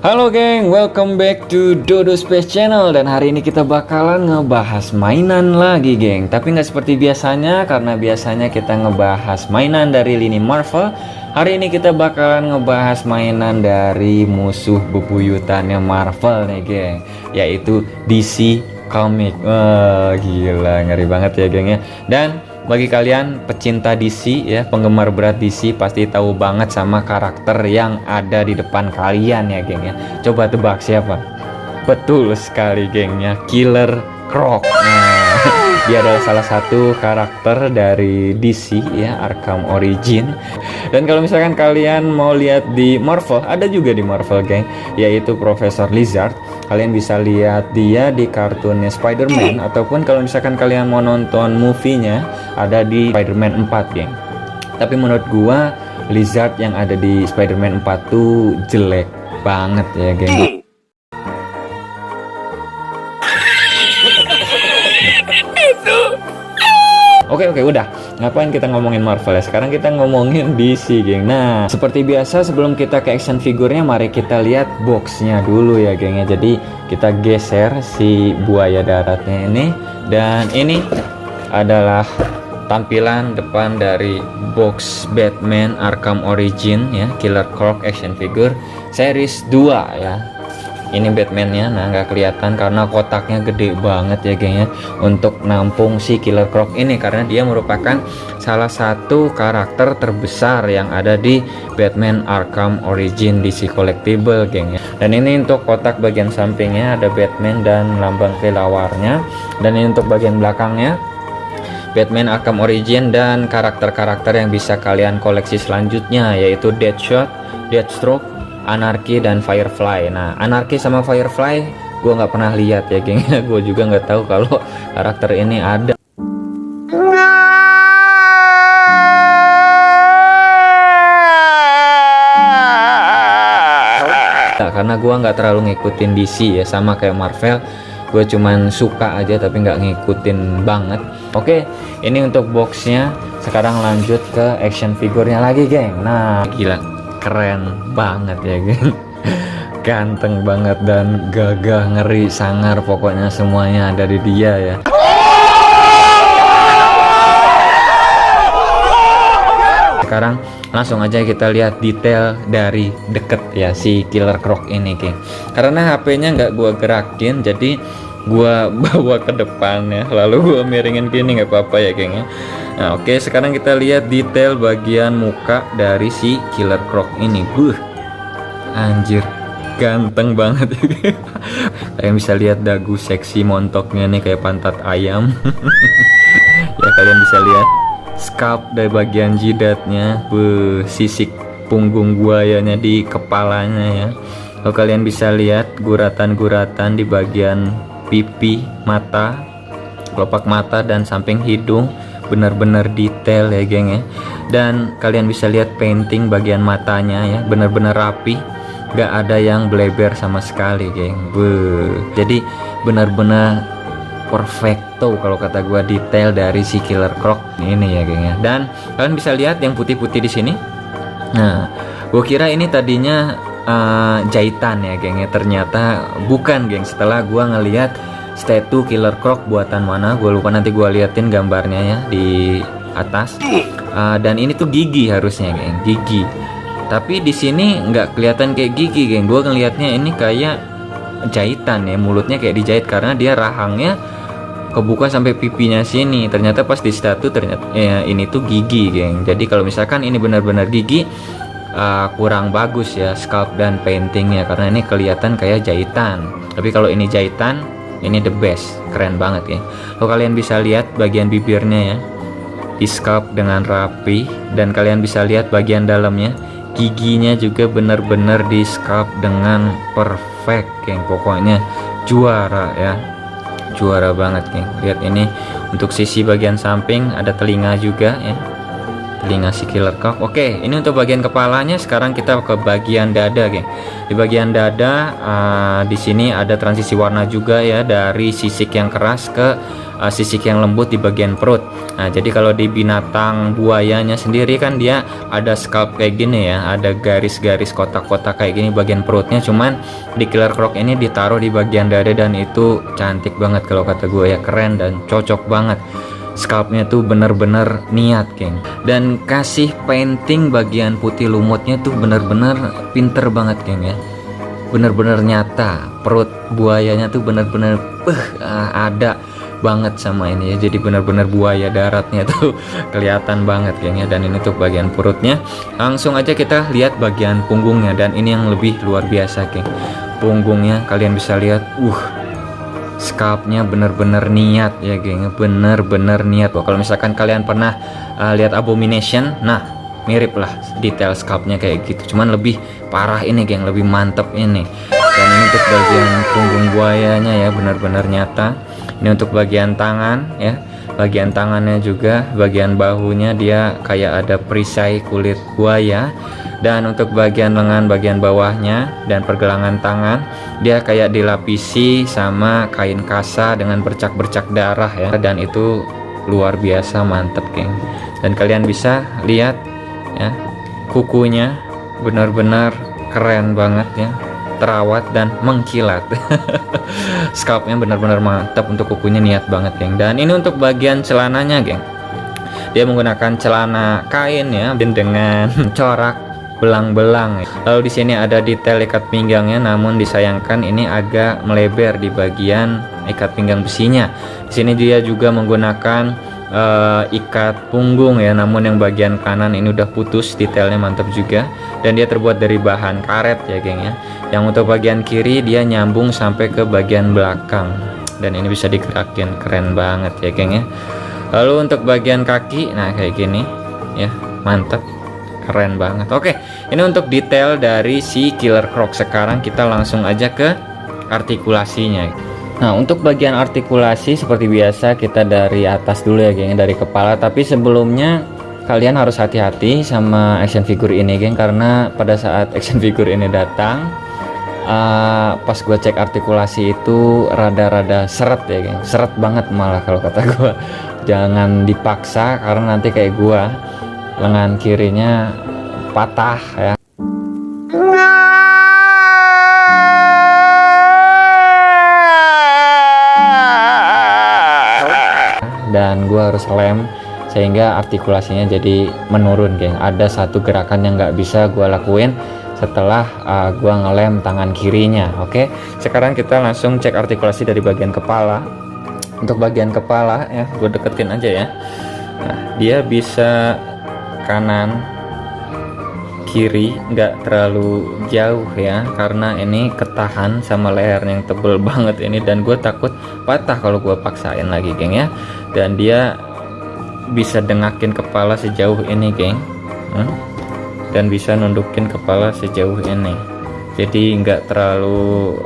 Halo geng, welcome back to Dodo Space Channel. Dan hari ini kita bakalan ngebahas mainan lagi geng. Tapi nggak seperti biasanya, karena biasanya kita ngebahas mainan dari lini Marvel. Hari ini kita bakalan ngebahas mainan dari musuh bebuyutannya Marvel nih geng, yaitu DC Comic. Wah gila, ngeri banget ya geng ya. Dan bagi kalian pecinta DC ya, penggemar berat DC, pasti tahu banget sama karakter yang ada di depan kalian ya geng ya. Coba tebak siapa? Betul sekali gengnya, Killer Croc. Nah, dia adalah salah satu karakter dari DC ya, Arkham Origin. Dan kalau misalkan kalian mau lihat di Marvel, ada juga di Marvel geng, yaitu Profesor Lizard. Kalian bisa lihat dia di kartunnya Spider-Man, ataupun kalau misalkan kalian mau nonton movie-nya, ada di Spider-Man 4 geng. Tapi menurut gua Lizard yang ada di Spider-Man 4 tuh jelek banget ya geng. Oke, udah. Ngapain kita ngomongin Marvel ya? Sekarang kita ngomongin DC, geng. Nah, seperti biasa sebelum kita ke action figurnya, mari kita lihat boxnya dulu ya, geng ya. Jadi kita geser si buaya daratnya ini, dan ini adalah tampilan depan dari box Batman Arkham Origin ya, Killer Croc action figure series 2 ya. Ini Batman-nya, nah nggak kelihatan karena kotaknya gede banget ya geng ya, untuk nampung si Killer Croc ini, karena dia merupakan salah satu karakter terbesar yang ada di Batman Arkham Origin DC Collectible geng ya. Dan ini untuk kotak bagian sampingnya ada Batman dan lambang kelawarnya, dan ini untuk bagian belakangnya Batman Arkham Origin dan karakter-karakter yang bisa kalian koleksi selanjutnya, yaitu Deadshot, Deathstroke, Anarchy, dan Firefly. Nah, Anarchy sama Firefly gue nggak pernah lihat ya geng. Gue juga nggak tahu kalau karakter ini ada. Nah, karena gue nggak terlalu ngikutin DC ya, sama kayak Marvel. Gue cuman suka aja tapi nggak ngikutin banget. Oke, ini untuk boxnya. Sekarang lanjut ke action figurnya lagi geng. Nah, gila, keren banget ya geng. Ganteng banget dan gagah, ngeri, sangar, pokoknya semuanya ada di dia ya. Sekarang langsung aja kita lihat detail dari deket ya si Killer Croc ini geng. Karena HP-nya nggak gua gerakin, jadi gua bawa ke depan ya, lalu gua miringin gini, nggak apa-apa ya geng ya. Nah oke, sekarang kita lihat detail bagian muka dari si Killer Croc ini. Anjir, ganteng banget ya. Kalian bisa lihat dagu seksi montoknya nih kayak pantat ayam. Ya kalian bisa lihat scalp dari bagian jidatnya, sisik punggung buayanya di kepalanya ya. Lalu kalian bisa lihat guratan-guratan di bagian pipi, mata, kelopak mata, dan samping hidung. Benar-benar detail ya geng ya. Dan kalian bisa lihat painting bagian matanya ya, benar-benar rapi, gak ada yang bleber sama sekali geng. Jadi benar-benar perfecto kalau kata gua, detail dari si Killer Croc ini ya geng ya. Dan kalian bisa lihat yang putih-putih di sini. Nah, gua kira ini tadinya jahitan ya geng ya, ternyata bukan geng. Setelah gua ngelihat statue Killer Croc buatan mana, gue lupa, nanti gue liatin gambarnya ya di atas. Dan ini tuh gigi harusnya geng, gigi. Tapi di sini nggak kelihatan kayak gigi geng. Gue ngelihatnya ini kayak jahitan ya, mulutnya kayak dijahit karena dia rahangnya kebuka sampai pipinya sini. Ternyata pas di statue ternyata ini tuh gigi geng. Jadi kalau misalkan ini benar-benar gigi, kurang bagus ya scalp dan paintingnya, karena ini kelihatan kayak jahitan. Tapi kalau ini jahitan, ini the best, keren banget ya. Kalau kalian bisa lihat bagian bibirnya ya, di scalp dengan rapi, dan kalian bisa lihat bagian dalamnya, giginya juga benar-benar di scalp dengan perfect geng. Pokoknya juara ya, juara banget geng. Lihat ini untuk sisi bagian samping ada telinga juga ya, telinga si killer croc. Oke, ini untuk bagian kepalanya. Sekarang kita ke bagian dada, geng. Di bagian dada di sini ada transisi warna juga ya, dari sisik yang keras ke sisik yang lembut di bagian perut. Nah, jadi kalau di binatang buayanya sendiri kan dia ada scalp kayak gini ya, ada garis-garis kotak-kotak kayak gini bagian perutnya. Cuman di killer croc ini ditaruh di bagian dada, dan itu cantik banget kalau kata gue ya, keren dan cocok banget. Scalpnya tuh bener-bener niat, geng, dan kasih painting bagian putih lumutnya tuh bener-bener pinter banget, geng ya, bener-bener nyata. Perut buayanya tuh bener-bener ada banget sama ini ya, jadi bener-bener buaya daratnya tuh kelihatan banget, geng ya. Dan ini tuh bagian perutnya. Langsung aja kita lihat bagian punggungnya, dan ini yang lebih luar biasa, geng. Punggungnya kalian bisa lihat, scalpnya bener-bener niat ya, geng, bener-bener niat. Kalau misalkan kalian pernah lihat Abomination, nah mirip lah detail scalpnya kayak gitu, cuman lebih parah ini, geng, lebih mantep ini. Dan ini untuk bagian punggung buayanya ya, bener-bener nyata. Ini untuk bagian tangan ya, bagian tangannya juga, bagian bahunya dia kayak ada perisai kulit buaya. Dan untuk bagian lengan bagian bawahnya dan pergelangan tangan, dia kayak dilapisi sama kain kasa dengan bercak-bercak darah ya, dan itu luar biasa mantep, geng. Dan kalian bisa lihat ya, kukunya benar-benar keren banget ya, terawat dan mengkilat. Scalpnya benar-benar mantap, untuk kukunya niat banget, geng. Dan ini untuk bagian celananya, geng, dia menggunakan celana kain ya, dan dengan corak belang-belang. Lalu di sini ada detail ikat pinggangnya, namun disayangkan ini agak melebar di bagian ikat pinggang besinya. Di sini dia juga menggunakan ikat punggung ya, namun yang bagian kanan ini udah putus, detailnya mantap juga, dan dia terbuat dari bahan karet ya, geng ya. Yang untuk bagian kiri dia nyambung sampai ke bagian belakang, dan ini bisa digerakin, keren banget ya, geng ya. Lalu untuk bagian kaki, nah kayak gini ya, mantap, keren banget. Oke, ini untuk detail dari si killer croc. Sekarang kita langsung aja ke artikulasinya. Nah, untuk bagian artikulasi seperti biasa kita dari atas dulu ya, geng, dari kepala. Tapi sebelumnya kalian harus hati-hati sama action figure ini, geng, karena pada saat action figure ini datang, pas gue cek artikulasi itu rada-rada seret ya, geng, seret banget malah kalau kata gue. Jangan dipaksa, karena nanti kayak gue, lengan kirinya patah ya. Dan gue harus lem sehingga artikulasinya jadi menurun, geng. Ada satu gerakan yang nggak bisa gue lakuin setelah gue ngelem tangan kirinya. Oke, sekarang kita langsung cek artikulasi dari bagian kepala. Untuk bagian kepala ya, gue deketin aja ya. Nah, dia bisa kanan kiri, nggak terlalu jauh ya, karena ini ketahan sama leher yang tebel banget ini, dan gue takut patah kalau gue paksain lagi, geng ya. Dan dia bisa dengakin kepala sejauh ini, geng, dan bisa nundukin kepala sejauh ini, jadi nggak terlalu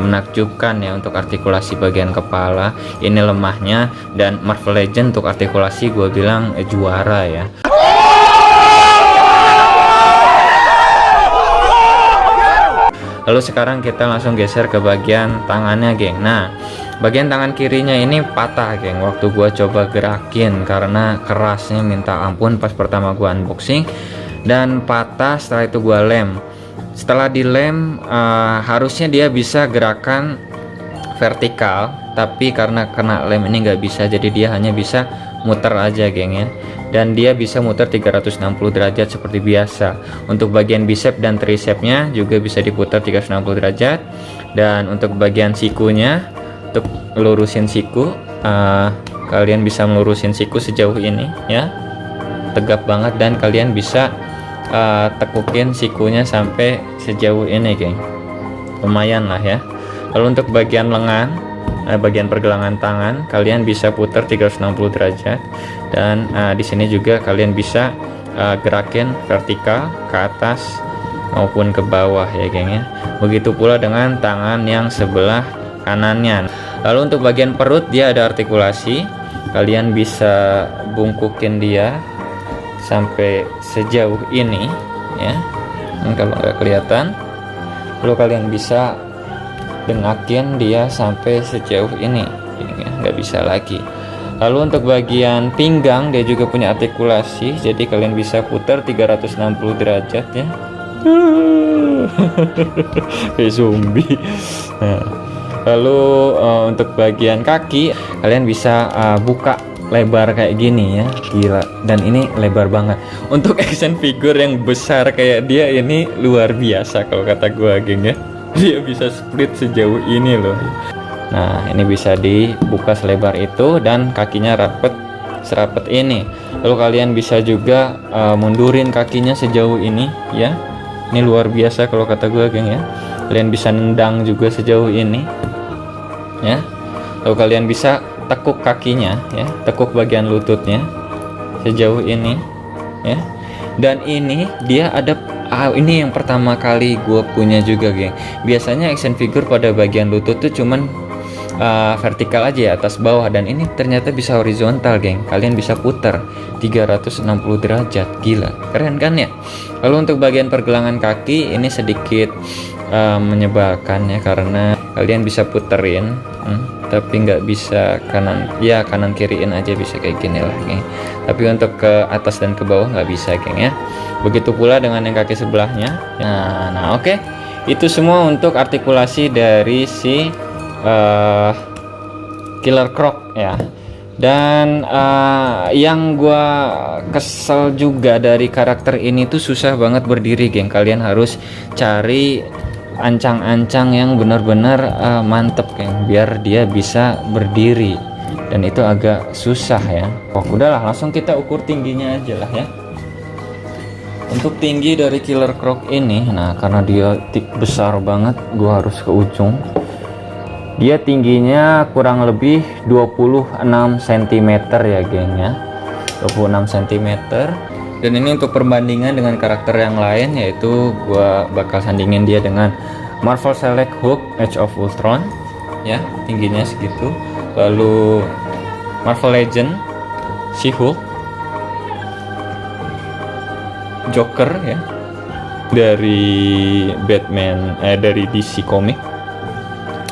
menakjubkan ya untuk artikulasi bagian kepala. Ini lemahnya, dan Marvel Legends untuk artikulasi gue bilang juara ya. Lalu sekarang kita langsung geser ke bagian tangannya, geng. Nah, bagian tangan kirinya ini patah, geng, waktu gua coba gerakin, karena kerasnya minta ampun pas pertama gua unboxing, dan patah. Setelah itu gua lem. Setelah dilem, harusnya dia bisa gerakan vertikal, tapi karena kena lem ini nggak bisa, jadi dia hanya bisa muter aja, geng ya. Dan dia bisa muter 360 derajat seperti biasa. Untuk bagian bicep dan tricepnya juga bisa diputar 360 derajat. Dan untuk bagian sikunya, untuk lurusin siku, kalian bisa melurusin siku sejauh ini ya, tegap banget, dan kalian bisa tekukin sikunya sampai sejauh ini, geng, lumayan lah ya. Lalu untuk bagian lengan, bagian pergelangan tangan, kalian bisa putar 360 derajat, dan di sini juga kalian bisa gerakin vertikal ke atas maupun ke bawah ya, geng ya. Begitu pula dengan tangan yang sebelah kanannya. Lalu untuk bagian perut dia ada artikulasi, kalian bisa bungkukin dia sampai sejauh ini ya. Kalau nggak kelihatan, lalu kalian bisa dengakin dia sampai sejauh ini ya, nggak bisa lagi. Lalu untuk bagian pinggang dia juga punya artikulasi, jadi kalian bisa putar 360 derajat ya. Kayak zombie. Nah, lalu untuk bagian kaki kalian bisa buka lebar kayak gini ya, gila. Dan ini lebar banget. Untuk action figure yang besar kayak dia ini luar biasa kalau kata gua, geng ya. Dia bisa split sejauh ini loh. Nah, ini bisa dibuka selebar itu dan kakinya rapet serapet ini. Lalu kalian bisa juga mundurin kakinya sejauh ini ya. Ini luar biasa kalau kata gue, geng ya. Kalian bisa nendang juga sejauh ini ya. Lalu kalian bisa tekuk kakinya ya, tekuk bagian lututnya sejauh ini ya. Dan ini dia ada ini yang pertama kali gue punya juga, geng. Biasanya action figure pada bagian lutut tuh cuman vertikal aja ya, atas bawah, dan ini ternyata bisa horizontal, geng. Kalian bisa putar 360 derajat, gila, keren kan ya. Lalu untuk bagian pergelangan kaki ini sedikit menyebalkan ya, karena kalian bisa puterin tapi nggak bisa kanan kiriin aja, bisa kayak gini lah, geng. Tapi untuk ke atas dan ke bawah nggak bisa, geng ya. Begitu pula dengan yang kaki sebelahnya. Nah oke. Itu semua untuk artikulasi dari si Killer Croc ya. Dan yang gua kesel juga dari karakter ini tuh susah banget berdiri, geng. Kalian harus cari ancang-ancang yang benar-benar mantep, geng, biar dia bisa berdiri, dan itu agak susah ya. Udahlah, langsung kita ukur tingginya aja lah ya. Untuk tinggi dari Killer Croc ini, nah karena dia besar banget, gua harus ke ujung. Dia tingginya kurang lebih 26 cm ya, geng ya. 26 cm. Dan ini untuk perbandingan dengan karakter yang lain, yaitu gua bakal sandingin dia dengan Marvel Select Hulk Age of Ultron ya, tingginya segitu. Lalu Marvel Legend She-Hulk, Joker ya, dari Batman dari DC Comic.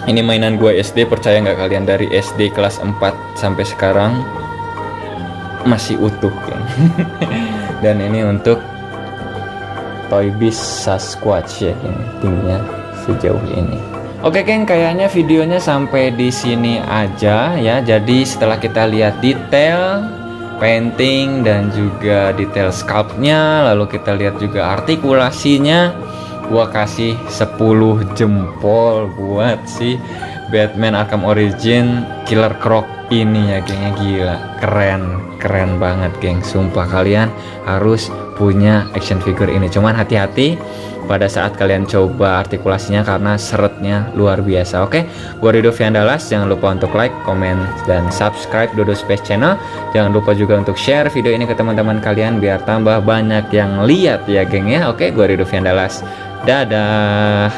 Ini mainan gue SD, percaya nggak kalian, dari SD kelas 4 sampai sekarang masih utuh, geng. Dan ini untuk Toy Biz Sasquatch ya, geng, tingginya sejauh ini. Oke, geng, kayaknya videonya sampai di sini aja ya. Jadi setelah kita lihat detail painting dan juga detail sculptnya, lalu kita lihat juga artikulasinya, gua kasih 10 jempol buat si Batman Arkham Origin Killer Croc ini ya, geng. Gila, keren banget, geng. Sumpah kalian harus punya action figure ini. Cuman hati-hati pada saat kalian coba artikulasinya karena seretnya luar biasa. Oke, gua Rido Viandalas. Jangan lupa untuk like, comment, dan subscribe Dodo Space Channel. Jangan lupa juga untuk share video ini ke teman-teman kalian biar tambah banyak yang lihat ya, geng ya. Oke, gua Rido Viandalas. Dadah.